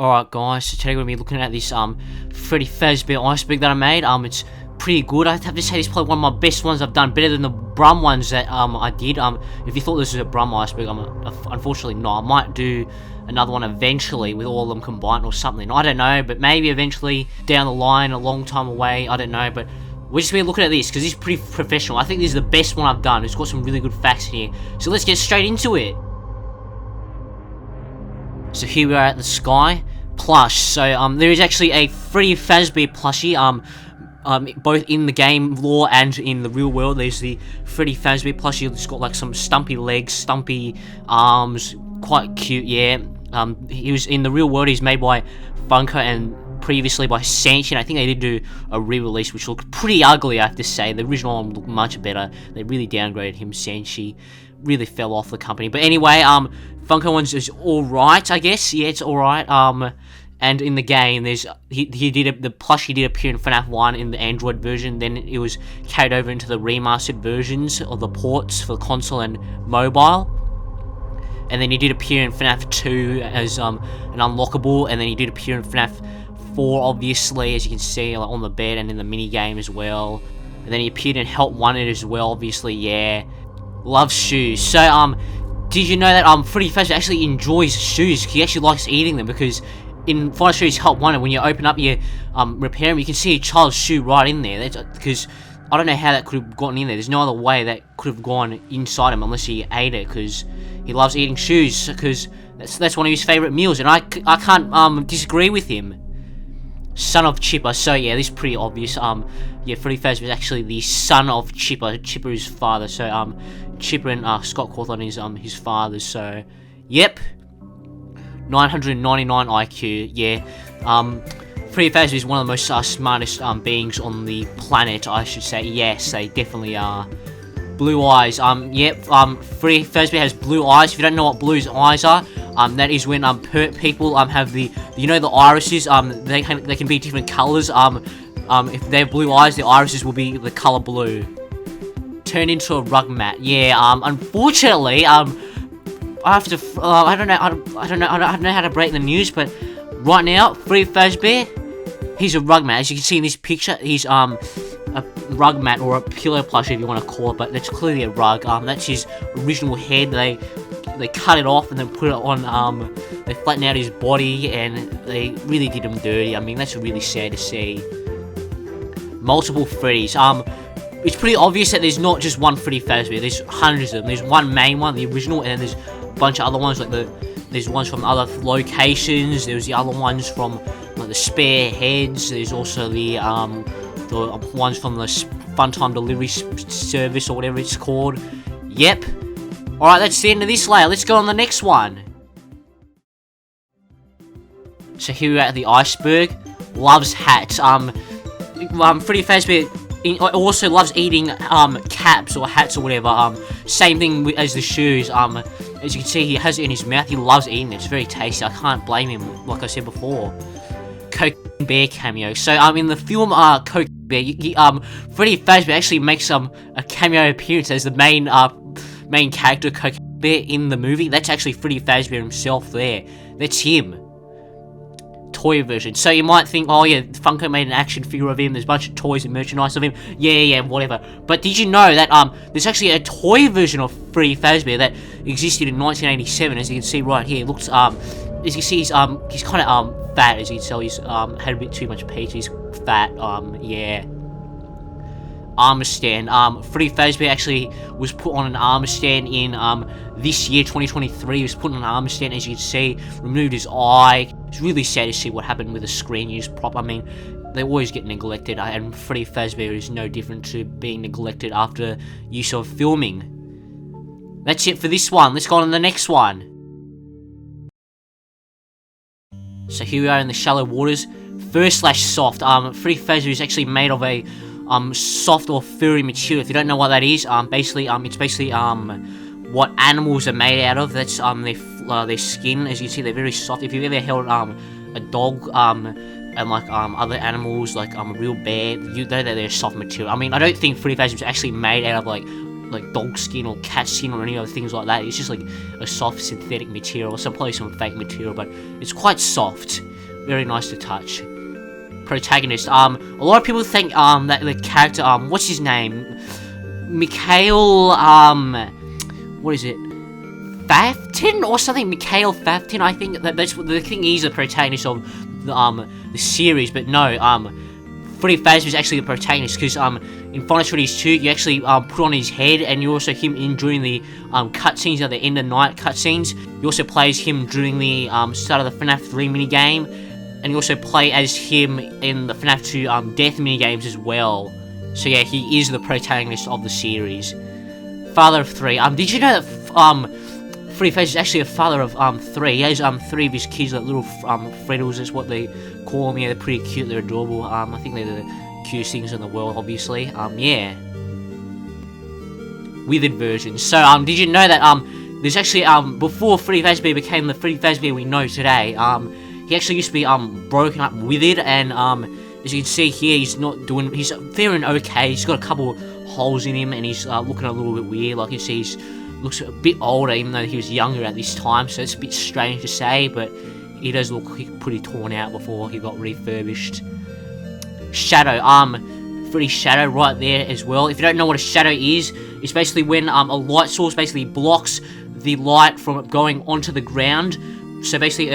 Alright guys, so today we're going to be looking at this Freddy Fazbear Iceberg that I made. It's pretty good. I have to say it's probably one of my best ones I've done, better than the Brum ones that I did. If you thought this was a Brum Iceberg, unfortunately not. I might do another one eventually with all of them combined or something. I don't know, but maybe eventually down the line, a long time away, I don't know, but we're just going to be looking at this because this is pretty professional. I think this is the best one I've done. It's got some really good facts in here. So let's get straight into it. So here we are at the Sky plush. So there is actually a Freddy Fazbear plushie, both in the game lore and in the real world. There's the Freddy Fazbear plushie. It's got like some stumpy legs, stumpy arms, quite cute. Yeah. He was in the real world. He's made by Funko and previously by Sanchi. I think they did do a re-release which looked pretty ugly, I have to say. The original one looked much better. They really downgraded him. Sanchi really fell off the company. But anyway, Funko ones is alright, I guess. Yeah, it's alright. And in the game, the plushie did appear in FNAF 1 in the Android version. Then it was carried over into the remastered versions of the ports for console and mobile. And then he did appear in FNAF 2 as an unlockable. And then he did appear in FNAF 4, obviously, as you can see, like, on the bed and in the mini game as well. And then he appeared in Help Wanted as well, obviously. Yeah, loves shoes. So did you know that Freddy Fazbear actually enjoys shoes? He actually likes eating them, because in Final Series Help Wanted, when you open up your repair room, you can see a child's shoe right in there. That's because I don't know how that could have gotten in there. There's no other way that could have gone inside him unless he ate it, because he loves eating shoes, because that's one of his favorite meals, and I can't disagree with him. Son of Chipper. So yeah, this is pretty obvious. Yeah, Freddy Fazbear is actually the son of Chipper. Chipper is his father. So Chipper and Scott Cawthon is his father. So yep, 999 IQ. Yeah, Freddy Fazbear is one of the most smartest beings on the planet, I should say. Yes, they definitely are. Blue eyes. Yep. Freddy Fazbear has blue eyes. If you don't know what blue's eyes are, that is when people have the, you know, the irises. They can be different colors. If they have blue eyes, the irises will be the color blue. Turn into a rug mat. Yeah. Unfortunately, I have to. I don't know how to break the news, but right now, Freddy Fazbear, he's a rug mat. As you can see in this picture, he's a rug mat, or a pillow plush if you want to call it, but that's clearly a rug. That's his original head. They cut it off and then put it on. They flattened out his body and they really did him dirty. I mean, that's really sad to see. Multiple Freddys. It's pretty obvious that there's not just one Freddy Fazbear. There's hundreds of them. There's one main one, the original, and then there's a bunch of other ones, like there's ones from other locations. There's the other ones from like the spare heads. There's also the ones from the Funtime Delivery Service or whatever it's called. Yep. Alright, that's the end of this layer. Let's go on the next one. So here we are at the Iceberg. Loves hats. Freddy Fazbear also loves eating caps or hats or whatever. Same thing as the shoes. As you can see, he has it in his mouth. He loves eating it. It's very tasty. I can't blame him, like I said before. Coke Bear cameo. So in the film Coke Bear, Freddy Fazbear actually makes a cameo appearance as the main character, Coke Bear, in the movie. That's actually Freddy Fazbear himself there. That's him. Toy version. So you might think, oh yeah, Funko made an action figure of him, there's a bunch of toys and merchandise of him. Yeah, whatever. But did you know that there's actually a toy version of Freddy Fazbear that existed in 1987, as you can see right here. It looks, as you can see, he's kind of fat, as you can tell. He's had a bit too much pizza. He's fat. Yeah. Armor stand. Freddy Fazbear actually was put on an armor stand in this year, 2023. He was put on an armor stand, as you can see. Removed his eye. It's really sad to see what happened with the screen use prop. I mean, they always get neglected, and Freddy Fazbear is no different to being neglected after use of filming. That's it for this one. Let's go on to the next one. So here we are in the shallow waters. Fur/soft. Freddy Fazbear is actually made of a soft or furry material. If you don't know what that is, it's basically what animals are made out of. That's their skin. As you see, they're very soft. If you've ever held a dog and like other animals, like a real bear, you know that they're soft material. I mean, I don't think Freddy Fazbear is actually made out of like like dog skin or cat skin or any other things like that. It's just like a soft synthetic material, or probably some fake material, but it's quite soft, very nice to touch. Protagonist. A lot of people think that the character what's his name? Mikhail what is it? Faftin or something? Mikhail Faftin, I think that's what the thing is, the protagonist of the series, but no, Freddy Fazbear is actually the protagonist, because in Final Freddy's 2 you actually put on his head, and you also him in during the cutscenes at the end of night cutscenes. You also plays him during the start of the FNAF 3 minigame, and you also play as him in the FNAF 2 death minigames as well. So yeah, he is the protagonist of the series. Father of 3. Did you know that Freddy Fazbear is actually a father of 3? He has 3 of his kids, like little Freddles is what they call them. Yeah, they're pretty cute, they're adorable. I think they're the cutest things in the world, obviously. Yeah. Withered version. So did you know that there's actually before Freddy Fazbear became the Freddy Fazbear we know today, he actually used to be broken up, withered, and as you can see here, he's faring okay. He's got a couple holes in him, and he's looking a little bit weird. Like you see, he looks a bit older, even though he was younger at this time, so it's a bit strange to say, but he does look pretty torn out before he got refurbished. Shadow, Freddy's shadow right there as well. If you don't know what a shadow is, it's basically when a light source basically blocks the light from going onto the ground. So basically,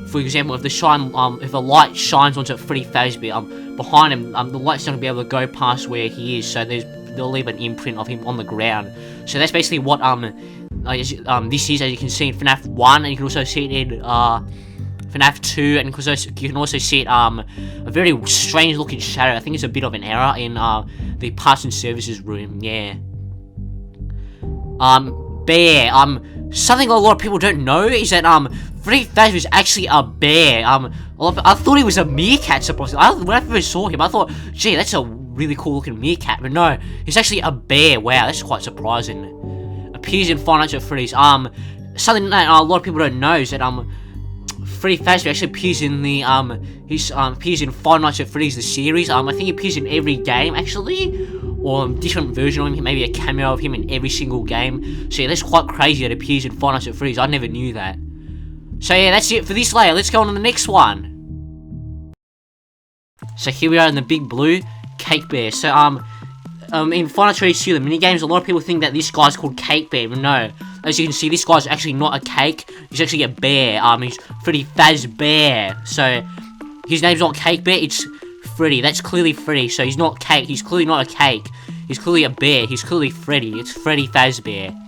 for example, if the light shines onto Freddy Fazbear, behind him, the light's not gonna be able to go past where he is, so they'll leave an imprint of him on the ground. So that's basically what this is, as you can see in FNAF 1, and you can also see it in FNAF 2, and you can also see it a very strange looking shadow. I think it's a bit of an error in the parts and services room. Yeah. Bear. Something a lot of people don't know is that Freddy Fazbear is actually a bear. I thought he was a meerkat, supposedly. When I first saw him, I thought, gee, that's a really cool looking meerkat, but no, he's actually a bear. Wow, that's quite surprising. Appears in Five Nights at Freddy's. Something that a lot of people don't know is that Freddy Fazbear actually appears in the appears in Five Nights at Freddy's the series. I think he appears in every game actually, or a different version of him, maybe a cameo of him in every single game. So yeah, that's quite crazy that it appears in Five Nights at Freddy's. I never knew that. So yeah, that's it for this layer. Let's go on to the next one. So here we are in the big blue Cake Bear. So in Final Freddy's 2, the minigames, a lot of people think that this guy's called Cake Bear, but no. As you can see, this guy's actually not a cake. He's actually a bear. He's Freddy Fazbear. So his name's not Cake Bear. It's Freddy. That's clearly Freddy. So he's not cake. He's clearly not a cake. He's clearly a bear. He's clearly Freddy. It's Freddy Fazbear.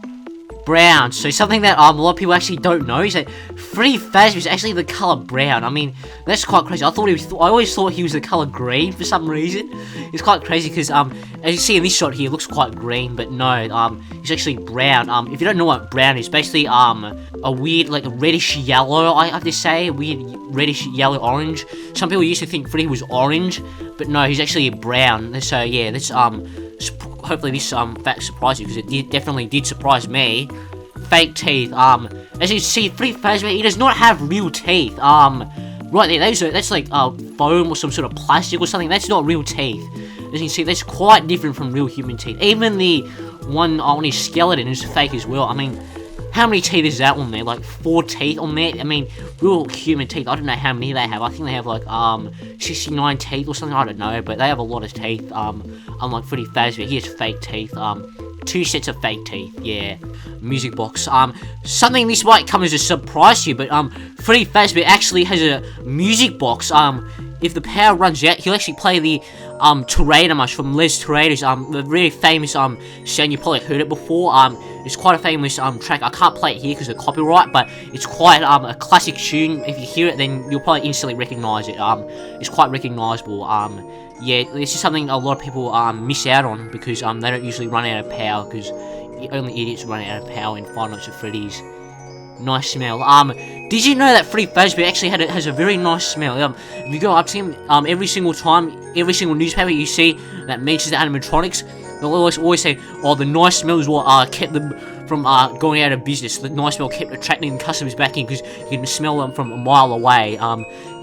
Brown. So something that a lot of people actually don't know is that Freddy Fazbear is actually the color brown. I mean, that's quite crazy. I always thought he was the color green for some reason. It's quite crazy because as you see in this shot here, he looks quite green, but no, he's actually brown. If you don't know what brown is, basically a weird like reddish yellow. I have to say, weird reddish yellow orange. Some people used to think Freddy was orange, but no, he's actually brown. So yeah, that's hopefully this fact surprised you, because it definitely did surprise me. Fake teeth. As you can see, Freddy Fazbear, he does not have real teeth. Right there, that's like foam or some sort of plastic or something. That's not real teeth. As you can see, that's quite different from real human teeth. Even the one on his skeleton is fake as well. I mean, how many teeth is that on there? Like 4 teeth on there? I mean, real human teeth, I don't know how many they have. I think they have like 69 teeth or something, I don't know, but they have a lot of teeth. Unlike Freddy Fazbear, he has fake teeth. 2 sets of fake teeth, yeah. Music box. Something this might come as a surprise to you, but Freddy Fazbear actually has a music box. If the power runs out, he'll actually play the Tyrannomus from Les Tyrannos, the very famous sound. You probably heard it before. It's quite a famous track. I can't play it here because of copyright, but it's quite a classic tune. If you hear it, then you'll probably instantly recognize it. It's quite recognizable. Yeah, this is something a lot of people miss out on because they don't usually run out of power, because only idiots run out of power in Five Nights at Freddy's. Nice smell. Did you know that Freddy Fazbear actually has a very nice smell? If you go up to him, every single time, every single newspaper you see that mentions the animatronics, they'll always say, oh, the nice smell is what kept them from going out of business. The nice smell kept attracting customers back in because you can smell them from a mile away.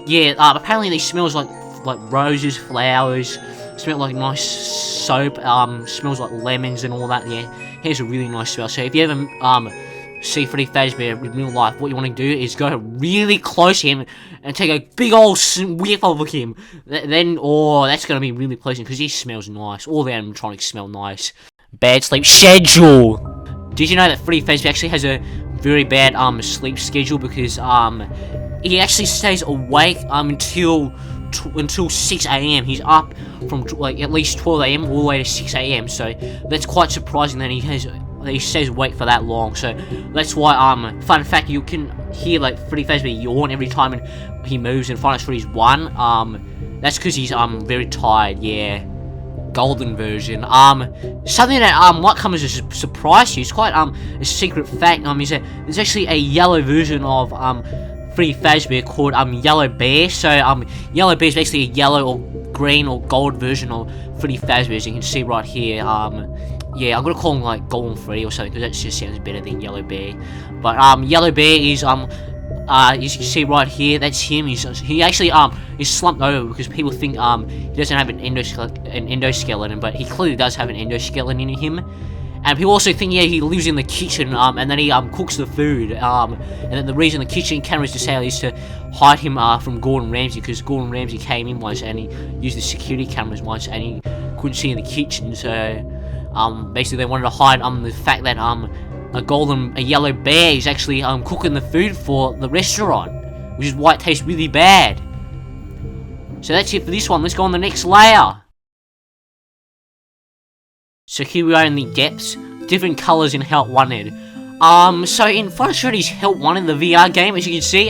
Yeah, apparently these smells like roses, flowers, Smells like nice soap. Smells like lemons and all that. Yeah, he has a really nice smell. So if you ever see Freddy Fazbear in real life, what you want to do is go really close to him and take a big old whiff of him. Then, oh, that's gonna be really pleasant because he smells nice. All the animatronics smell nice. Bad sleep schedule. Did you know that Freddy Fazbear actually has a very bad sleep schedule because he actually stays awake until 6 a.m. He's up from like at least 12 a.m. all the way to 6 a.m. So that's quite surprising that he stays awake for that long. So that's why fun fact, you can hear like Freddy Fazbear yawn every time he moves in Five Nights at Freddy's 1. That's because he's very tired. Yeah. Golden version. Something that might come as a surprise to you. It's quite a secret fact. Is that there's actually a yellow version of Freddy Fazbear called Yellow Bear. So Yellow Bear is basically a yellow or green or gold version of Freddy Fazbear, as you can see right here. Yeah, I'm gonna call him like Golden Freddy or something because that just sounds better than Yellow Bear. But Yellow Bear is as you can see right here, that's him. He actually is slumped over because people think he doesn't have an endoskeleton, but he clearly does have an endoskeleton in him. And people also think, yeah, he lives in the kitchen, and then he cooks the food. And then the reason the kitchen camera is disabled is to hide him from Gordon Ramsay, because Gordon Ramsay came in once and he used the security cameras once and he couldn't see in the kitchen. So basically they wanted to hide the fact that a yellow bear is actually cooking the food for the restaurant, which is why it tastes really bad. So that's it for this one. Let's go on the next layer. So here we are in the depths, different colours in Help Wanted. So in Five Nights at Freddy's Help Wanted, the VR game, as you can see,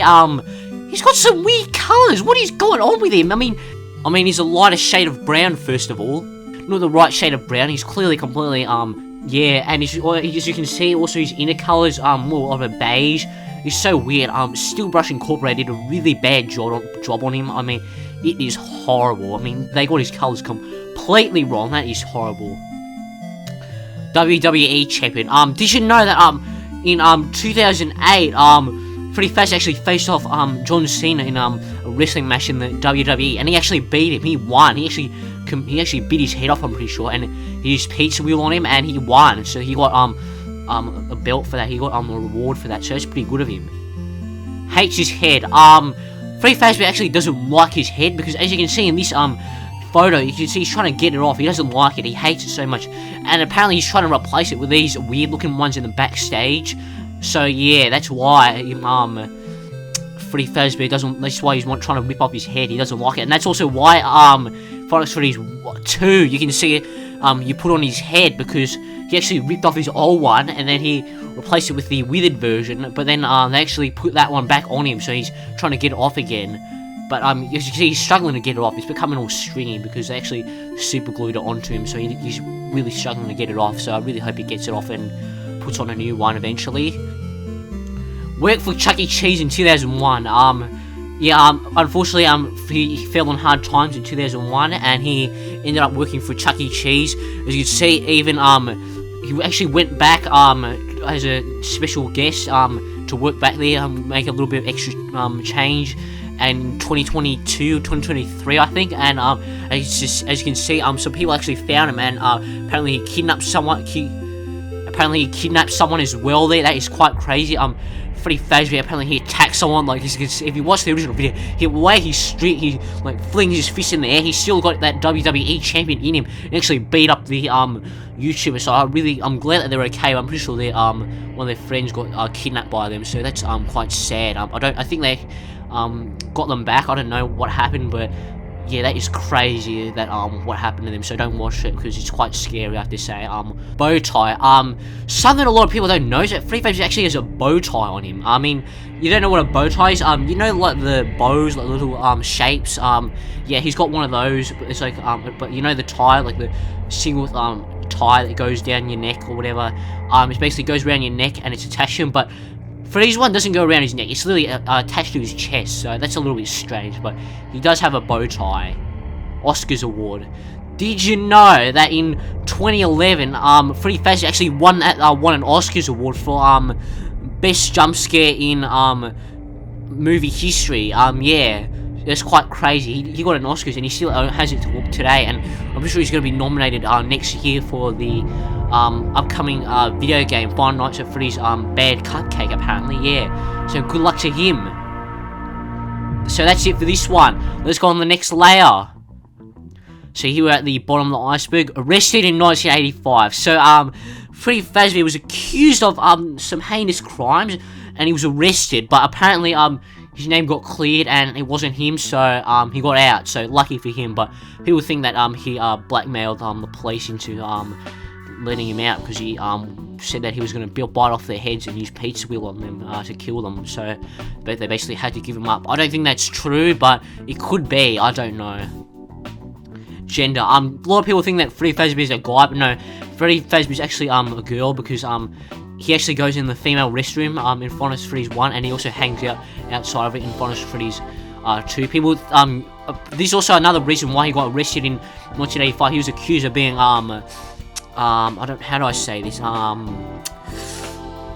he's got some weird colours. What is going on with him? I mean, he's a lighter shade of brown, first of all. Not the right shade of brown. He's clearly completely, yeah, and as you can see, also his inner colours are more of a beige. It's so weird. Steel Brush Incorporated did a really bad job on him. I mean, it is horrible. I mean, they got his colours completely wrong. That is horrible. WWE champion. Did you know that in 2008 Freddy Fazbear actually faced off John Cena in a wrestling match in the WWE, and he actually beat him. He won. He actually bit his head off, I'm pretty sure, and he used pizza wheel on him, and he won. So he got a belt for that. He got a reward for that. So it's pretty good of him. Hates his head. Freddy Fazbear actually doesn't like his head because, as you can see in this photo, you can see he's trying to get it off. He doesn't like it. He hates it so much, and apparently he's trying to replace it with these weird looking ones in the backstage. So yeah, that's why Freddy Fazbear doesn't. That's why he's trying to rip off his head. He doesn't like it, and that's also why Five Nights at Freddy's 2, you can see it. You put on his head because he actually ripped off his old one, and then he replaced it with the withered version. But then they actually put that one back on him, so he's trying to get it off again. But as you can see, he's struggling to get it off. It's becoming all stringy because they actually super glued it onto him, so he's really struggling to get it off. So I really hope he gets it off and puts on a new one eventually. Worked for Chuck E. Cheese in 2001. Yeah, unfortunately, he fell on hard times in 2001, and he ended up working for Chuck E. Cheese. As you can see, even he actually went back as a special guest to work back there, make a little bit of extra change. And 2022, 2023, I think, and as you can see, some people actually found him, and apparently he kidnapped someone. Apparently he kidnapped someone as well. There, that is quite crazy. Freddy Fazbear, apparently he attacked someone. Like, as you can see, if you watch the original video, the way he like flings his fist in the air, he's still got that WWE champion in him, and actually beat up the YouTuber. So I'm glad that they're okay. I'm pretty sure one of their friends got kidnapped by them. So that's quite sad. I think they got them back. I don't know what happened, but yeah, that is crazy that what happened to them. So don't watch it because it's quite scary, I have to say. Bow tie. Something a lot of people don't know is that Freddy Fazbear actually has a bow tie on him. I mean, you don't know what a bow tie is. You know, like the bows, like little shapes. Yeah, he's got one of those. But it's like but you know the tie, like the single tie that goes down your neck or whatever. It basically goes around your neck and it's attached to him, but Freddy's one doesn't go around his neck, it's literally attached to his chest, so that's a little bit strange, but he does have a bow tie. Oscars award. Did you know that in 2011, Freddy Fazbear actually won an Oscars award for best jump scare in movie history? Yeah, It's quite crazy. He got an Oscars and he still has it today, and I'm pretty sure he's going to be nominated next year for the upcoming video game Five Nights at Freddy's Bad Cupcake, apparently. Yeah, so good luck to him. So that's it for this one. Let's go on the next layer. So here we're at the bottom of the iceberg. Arrested in 1985. So Freddy Fazbear was accused of some heinous crimes, and he was arrested, but apparently his name got cleared and it wasn't him, so he got out. So lucky for him, but people think that he blackmailed the police into letting him out, because he said that he was going to bite off their heads and use pizza wheel on them to kill them. So but they basically had to give him up. I don't think that's true, but it could be. I don't know. Gender. A lot of people think that Freddy Fazbear is a guy, but no, Freddy Fazbear is actually a girl, because he actually goes in the female restroom in front of Freddy's 1, and he also hangs out outside of it in front of Freddy's 2. People, this is also another reason why he got arrested in 1985. He was accused of being how do I say this?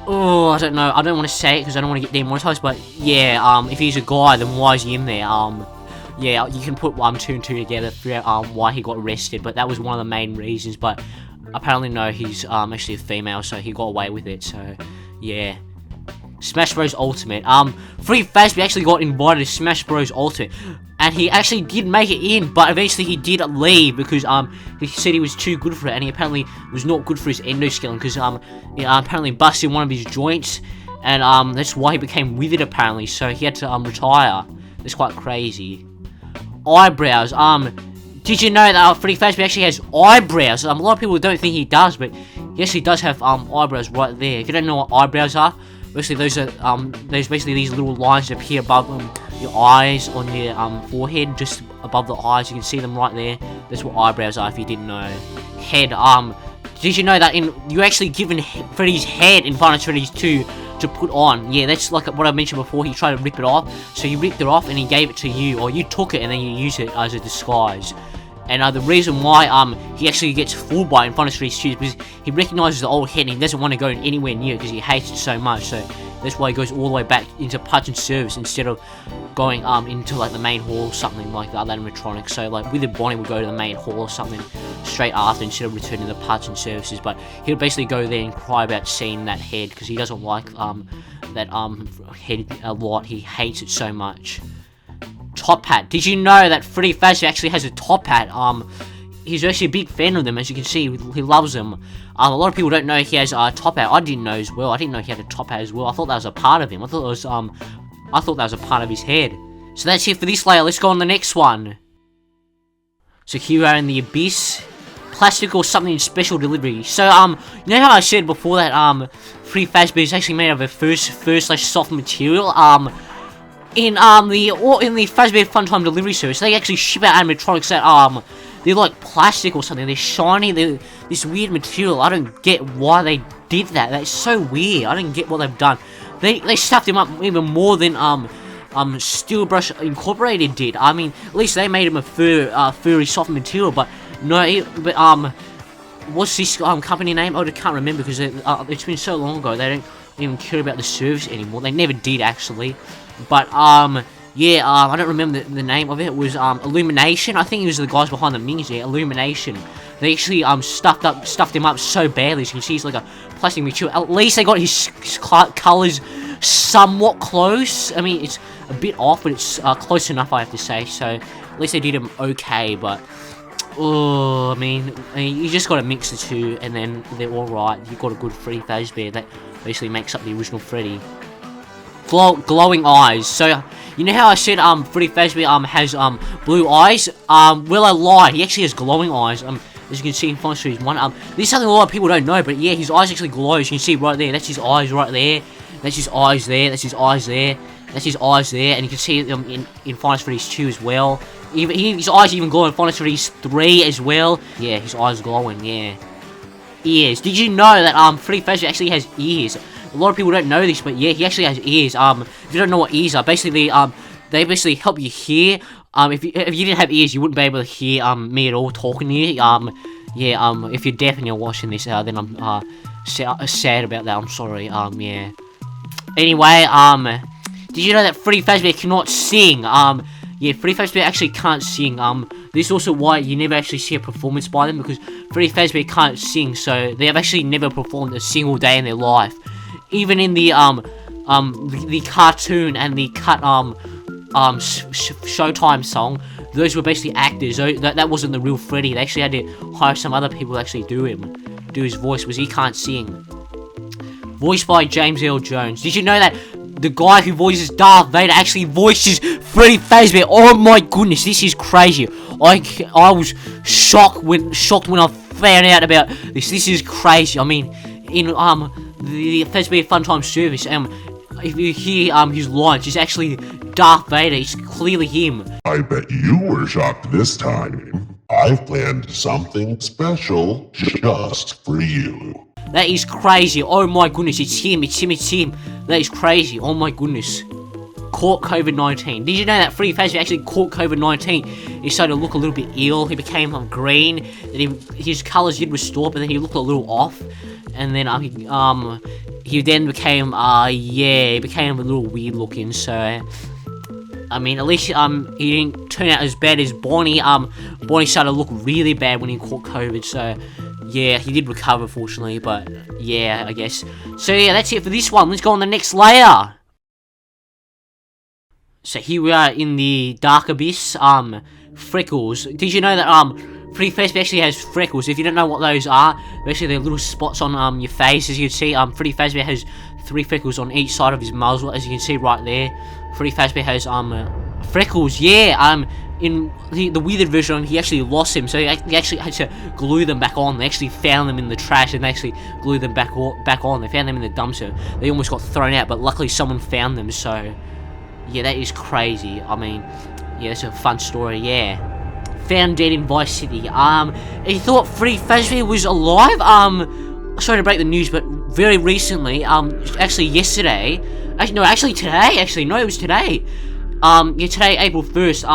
Oh, I don't know. I don't want to say it because I don't want to get demonetized. But yeah, if he's a guy, then why is he in there? Yeah, you can put 2 and 2 together for why he got arrested. But that was one of the main reasons. But apparently, no, he's actually a female, so he got away with it. So yeah. Smash Bros. Ultimate. Freddy Fazbear actually got invited to Smash Bros. Ultimate, and he actually did make it in, but eventually he did leave because he said he was too good for it, and he apparently was not good for his endoskeleton, because apparently busted one of his joints, and that's why he became withered apparently. So he had to retire. That's quite crazy. Eyebrows. Did you know that Freddy Fazbear actually has eyebrows? A lot of people don't think he does, but he actually does have eyebrows right there. If you don't know what eyebrows are, basically those are there's basically these little lines that appear above your eyes on your forehead, just above the eyes. You can see them right there. That's what eyebrows are, if you didn't know. Head. Did you know that you're actually given Freddy's head in Final Freddy's 2 to put on? Yeah, that's like what I mentioned before. He tried to rip it off, so he ripped it off and he gave it to you, or you took it and then you used it as a disguise. And the reason why he actually gets fooled by it in front of Freddy's 2 is because he recognizes the old head and he doesn't want to go anywhere near it because he hates it so much. So that's why he goes all the way back into parts and service instead of going into like the main hall or something like the other animatronics. So like with Bonnie would go to the main hall or something straight after instead of returning to the parts and services. But he'll basically go there and cry about seeing that head because he doesn't like that head a lot. He hates it so much. Top hat. Did you know that Freddy Fazbear actually has a top hat? He's actually a big fan of them, as you can see. He loves them. A lot of people don't know he has a top hat. I didn't know as well. I didn't know he had a top hat as well. I thought that was a part of him. I thought that was a part of his head. So that's it for this layer. Let's go on the next one. So here we are in the abyss. Plastic or something in special delivery. So you know how I said before that Freddy Fazbear is actually made of a fur/soft material. In the Fazbear Funtime delivery service, they actually ship out animatronics that they're like plastic or something. They're shiny. They're this weird material. I don't get why they did that. That's so weird. I don't get what they've done. They stuffed him up even more than Steel Brush Incorporated did. I mean, at least they made him a furry soft material. But no, what's this company name? I can't remember because it's been so long ago. They don't even care about the service anymore. They never did actually. But yeah, I don't remember the name of it. It was Illumination. I think it was the guys behind the minions. Yeah, Illumination. They actually stuffed him up so badly. As you can see, he's like a plastic material. At least they got his colors somewhat close. I mean, it's a bit off, but it's close enough, I have to say. So at least they did him okay. But oh, I mean, you just got to mix the two, and then they're all right. You've got a good Freddy Fazbear that basically makes up the original Freddy. Glowing eyes. So you know how I said Freddy Fazbear has blue eyes? Well, I lied. He actually has glowing eyes. As you can see in Final Series 1. This is something a lot of people don't know, but yeah, his eyes actually glow. As you can see right there. That's his eyes right there. That's his eyes there. That's his eyes there. That's his eyes there. And you can see them in Final Series 2 as well. His eyes even glow in Final Series 3 as well. Yeah, his eyes glowing. Yeah. Ears. Did you know that Freddy Fazbear actually has ears? A lot of people don't know this, but yeah, he actually has ears. If you don't know what ears are, basically they basically help you hear. If you didn't have ears, you wouldn't be able to hear me at all talking to you. Yeah. If you're deaf and you're watching this, then I'm sad about that. I'm sorry. Yeah. Anyway, did you know that Freddy Fazbear cannot sing? yeah, Freddy Fazbear actually can't sing. This is also why you never actually see a performance by them, because Freddy Fazbear can't sing, so they have actually never performed a single day in their life. Even in the cartoon and the cut Showtime song, those were basically actors. That wasn't the real Freddy. They actually had to hire some other people to actually do his voice, because he can't sing. Voiced by James Earl Jones. Did you know that the guy who voices Darth Vader actually voices Freddy Fazbear? Oh my goodness, this is crazy. I was shocked when I found out about this. This is crazy. I mean, in the Fazbear Funtime service, if you hear his lines, it's actually Darth Vader. It's clearly him. I bet you were shocked this time. I've planned something special just for you. That is crazy. Oh my goodness, it's him. That is crazy. Oh my goodness. Caught COVID-19. Did you know that Freddy Fazbear actually caught COVID-19? He started to look a little bit ill. He became green. And his colours did restore, but then he looked a little off. And then he then became he became a little weird looking. So I mean, at least he didn't turn out as bad as Bonnie. Bonnie started to look really bad when he caught COVID. So yeah, he did recover, fortunately, but yeah, I guess. So yeah, that's it for this one. Let's go on the next layer. So here we are in the Dark Abyss. Freckles. Did you know that Freddy Fazbear actually has freckles? If you don't know what those are, basically they're little spots on your face. As you can see, Freddy Fazbear has 3 freckles on each side of his muzzle, as you can see right there. Freddy Fazbear has freckles. Yeah, in the weird version, he actually lost them, so he actually had to glue them back on. They actually found them in the trash, and they actually glued them back on. They found them in the dumpster. They almost got thrown out, but luckily someone found them. So yeah, that is crazy. I mean, yeah, it's a fun story. Yeah, found dead in Vice City. He thought Freddy Fazbear was alive. Sorry to break the news, but very recently, actually yesterday, actually today. No, it was today. Yeah, today, April 1st.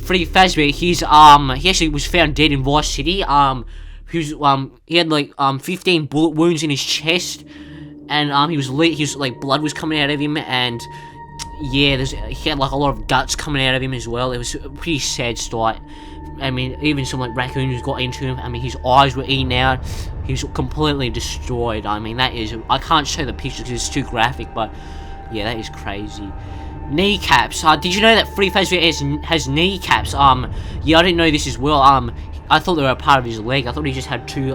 Freddy Fazbear, he actually was found dead in Vice City. He had like 15 bullet wounds in his chest, and he was like blood was coming out of him, and yeah, he had like a lot of guts coming out of him as well. It was a pretty sad sight. I mean, even some like raccoons got into him. I mean, his eyes were eaten out. He was completely destroyed. I mean, I can't show the pictures because it's too graphic, but yeah, that is crazy. Kneecaps. Did you know that Freddy Fazbear has kneecaps? Yeah, I didn't know this as well. I thought they were a part of his leg. I thought he just had 2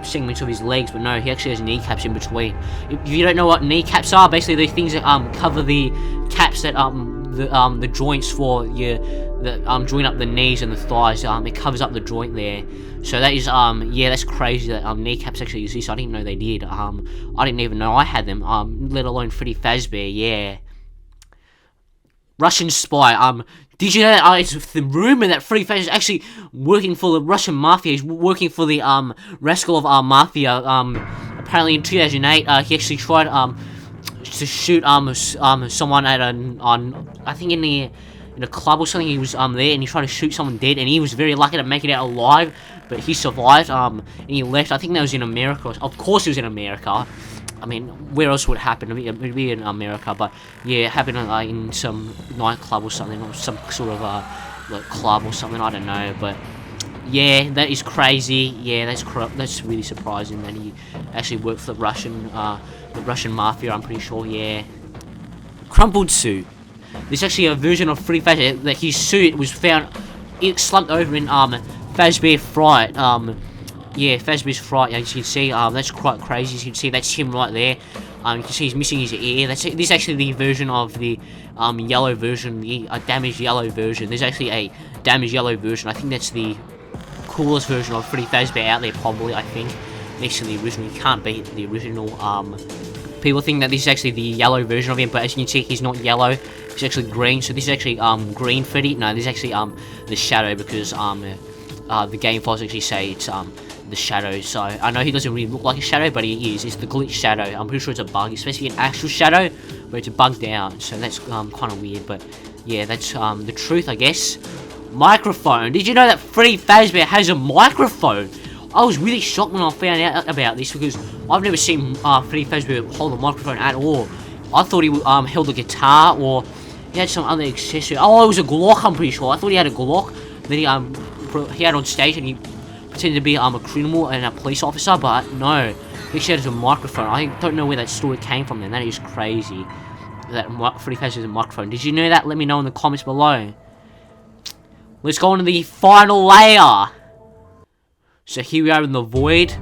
segments of his legs, but no, he actually has kneecaps in between. If you don't know what kneecaps are, basically they're things that cover the caps that the joints for that join up the knees and the thighs. It covers up the joint there. So that is yeah, that's crazy that kneecaps actually exist. I didn't know they did. I didn't even know I had them. Let alone Freddy Fazbear. Yeah. Russian spy. Did you know that it's the rumor that Freddy Fazbear is actually working for the Russian mafia? He's working for the Raskolov mafia. Apparently in 2008, he actually tried to shoot someone at I think in a club or something. He was there and he tried to shoot someone dead, and he was very lucky to make it out alive, but he survived. And he left. I think that was in America. Of course, it was in America. I mean, where else would it happen? It'd be in America, but yeah, it happened in some nightclub or something, or some sort of like club or something. I don't know, but yeah, that is crazy. Yeah, that's really surprising that he actually worked for the Russian mafia. I'm pretty sure. Yeah, crumpled suit. There's actually a version of Freddy Fazbear that his suit was found slumped over in Fazbear Fright. Yeah, Fazbear's Fright, as you can see, that's quite crazy. As you can see, that's him right there. You can see he's missing his ear. This is actually the version of the yellow version, the damaged yellow version. There's actually a damaged yellow version. I think that's the coolest version of Freddy Fazbear out there, probably, I think. Next to the original. You can't beat the original. People think that this is actually the yellow version of him, but as you can see, he's not yellow. He's actually green. So this is actually green Freddy. No, this is actually the shadow, because the game files actually say it's the shadow. So I know he doesn't really look like a shadow, but he is. It's the glitch shadow. I'm pretty sure it's a bug. It's supposed to be an actual shadow, but it's bugged out. So that's kind of weird. But yeah, that's the truth, I guess. Microphone. Did you know that Freddy Fazbear has a microphone? I was really shocked when I found out about this, because I've never seen Freddy Fazbear hold a microphone at all. I thought he held a guitar, or He had some other accessory. Oh, it was a Glock, I'm pretty sure. I thought he had a Glock that he had on stage, and he pretended to be a criminal and a police officer, but no. He actually had a microphone. I don't know where that story came from then. That is crazy. That Freddy Fazbear has a microphone. Did you know that? Let me know in the comments below. Let's go on to the final layer. So here we are in the void.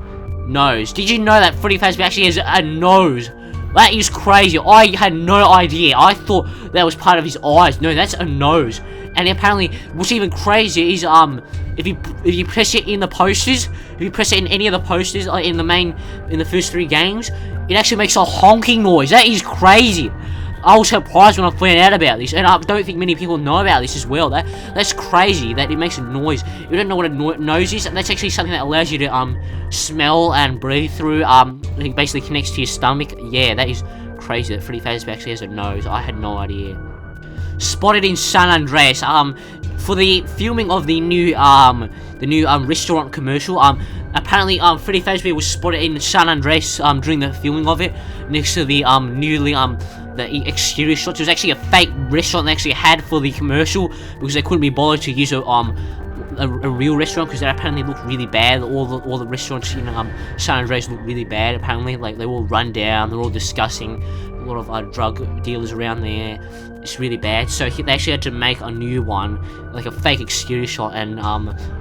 Nose. Did you know that Freddy Fazbear actually has a nose? That is crazy. I had no idea. I thought that was part of his eyes. No, that's a nose. And apparently, what's even crazier is if you press it in the posters, if you press it in any of the posters in the first 3 games, it actually makes a honking noise. That is crazy. I was surprised when I found out about this, and I don't think many people know about this as well. That's crazy that it makes a noise. If you don't know what a nose is, that's actually something that allows you to smell and breathe through. It basically connects to your stomach. Yeah, that is crazy that Freddy Fazbear actually has a nose. I had no idea. Spotted in San Andreas. For the filming of the new restaurant commercial. Apparently, Freddy Fazbear was spotted in San Andreas during the filming of it, next to the the exterior shots. It was actually a fake restaurant they actually had for the commercial because they couldn't be bothered to use a real restaurant because they apparently looked really bad. All the restaurants in San Andreas look really bad. Apparently, like they're all run down. They're all disgusting. A lot of drug dealers around there. It's really bad. So they actually had to make a new one, like a fake exterior shot, and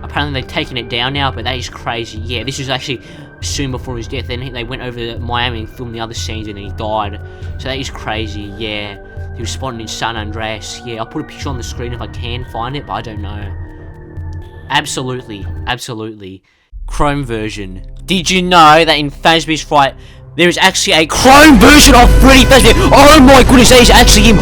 apparently they've taken it down now. But that is crazy. Yeah, this was actually soon before his death. Then they went over to Miami and filmed the other scenes, and then he died. So that is crazy. Yeah, he was spotted in San Andreas. Yeah, I'll put a picture on the screen if I can find it, but I don't know. Absolutely, absolutely. Chrome version. Did you know that in Fazbear's Fright, there is actually a Chrome version of Freddy Fazbear? Oh my goodness, that is actually him.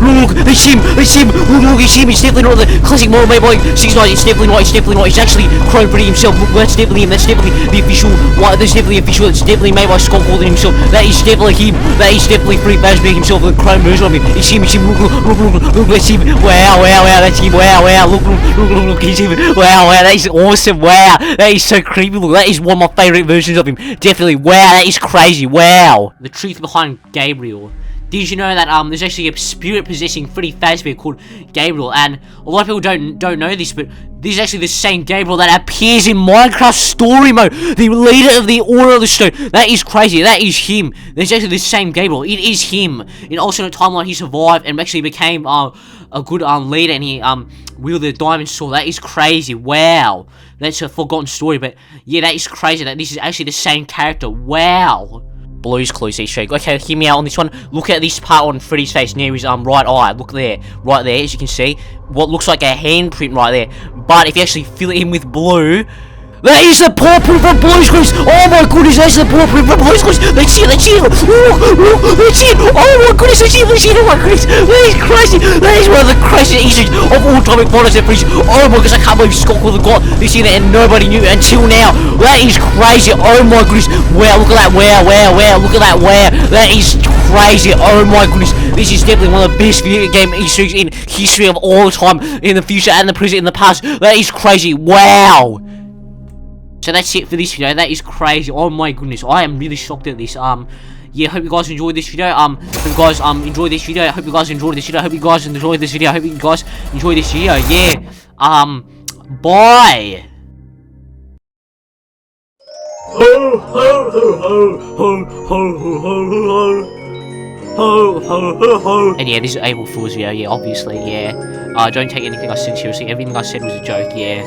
Look, it's him, it's him. Look, it's him. It's definitely not the classic model made by 69. It's definitely not. It's definitely not. It's actually Chrome Freddy himself. Look, that's definitely him. That's definitely the official. That's definitely official. It's definitely made by Scott Gordon himself. That is definitely him. That is definitely Freddy Fazbear himself. The Chrome version of him. It's him. It's him. Look, that's him. Wow, that's him. Wow, look, it's him. Wow, that is awesome. Wow, that is so creepy. Look, that is one of my favorite versions of him. Definitely. Wow, that is crazy. Wow. The truth behind Gabriel. Did you know that there's actually a spirit possessing Freddy Fazbear called Gabriel, and a lot of people don't know this, but this is actually the same Gabriel that appears in Minecraft Story Mode, the leader of the Order of the Stone. That is crazy. That is him. There's actually the same Gabriel. It is him. In alternate timeline, he survived and actually became a good leader, and he wielded a diamond sword. That is crazy. Wow. That's a forgotten story, but yeah, that is crazy that this is actually the same character. Wow. Blue's Clues Easter egg. Okay, hear me out on this one. Look at this part on Freddy's face near his right eye. Look there, right there, as you can see, what looks like a handprint right there. But if you actually fill it in with blue, that is the paw print from Blue's Clues. Oh my goodness, that's the paw print from Blue's Clues. Let's see it. Look, let's see it. Oh my goodness, let's see it. Oh my goodness, that is crazy. That is one of the craziest Easter eggs of all time in Final Fantasy. Oh my goodness, I can't believe Scott Gordon got this in there and nobody knew until now. That is crazy. Oh my goodness. Wow, look at that. Wow. Look at that. Wow. That is crazy. Oh my goodness. This is definitely one of the best video game Easter eggs in history of all time, in the future and the present and the past. That is crazy. Wow. So that's it for this video. That is crazy. Oh my goodness, I am really shocked at this. Yeah, hope you guys enjoyed this video. Hope you guys enjoyed this video. Hope you guys enjoyed this video. Hope you guys enjoyed this video. Hope you guys enjoyed this video. Yeah. Bye. Ho ho ho ho ho ho ho ho ho ho. And yeah, this is April Fool's video. Yeah, obviously. Yeah. Don't take anything I said seriously. Everything I said was a joke. Yeah.